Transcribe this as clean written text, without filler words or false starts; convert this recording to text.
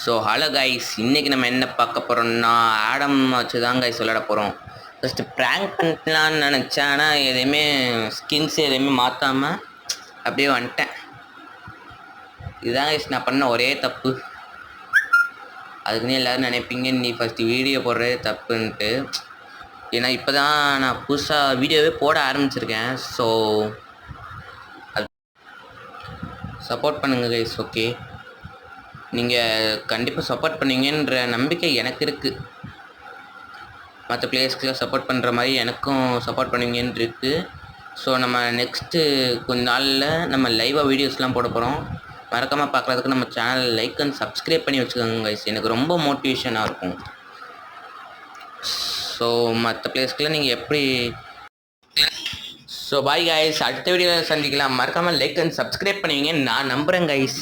So hello guys, இன்றைக்கி நம்ம என்ன பார்க்க போகிறோம்னா ஆடம் வச்சு தான் கைஸ் விளையாட போகிறோம். ஃபஸ்ட்டு ப்ராங்க் பண்ணலான்னு நினச்சேன், ஆனால் எதையுமே ஸ்கின்ஸ் எதையுமே மாற்றாமல் அப்படியே வந்துட்டேன். இதுதான் கைஸ் நான் பண்ண ஒரே தப்பு. அதுக்குன்னு எல்லோரும் நினைப்பீங்க நீ ஃபஸ்ட்டு வீடியோ போடுறதே தப்புன்ட்டு. ஏன்னா இப்போ தான் நான் புதுசாக வீடியோவே போட ஆரம்பிச்சிருக்கேன். ஸோ அது சப்போர்ட் பண்ணுங்கள் கைஸ். ஓகே, நீங்கள் கண்டிப்பாக சப்போர்ட் பண்ணுவீங்கன்ற நம்பிக்கை எனக்கு இருக்குது. மற்ற பிளேயர்ஸ்க்கெலாம் சப்போர்ட் பண்ணுற மாதிரி எனக்கும் சப்போர்ட் பண்ணுவீங்கன்னு இருக்குது. ஸோ நம்ம நெக்ஸ்ட்டு கொஞ்ச நாளில் நம்ம லைவாக வீடியோஸ்லாம் போட போகிறோம். மறக்காமல் பார்க்குறதுக்கு நம்ம சேனல் லைக் அண்ட் சப்ஸ்கிரைப் பண்ணி வச்சுக்கோங்க கைஸ். எனக்கு ரொம்ப மோட்டிவேஷனாக இருக்கும். ஸோ மற்ற பிளேயர்ஸ்க்கெலாம் நீங்கள் எப்படி ஸோ பாய் கைஸ், அடுத்த வீடியோவில் சந்திக்கலாம். மறக்காமல் லைக் அண்ட் சப்ஸ்கிரைப் பண்ணுவீங்கன்னு நான் நம்புகிறேன் கைஸ்.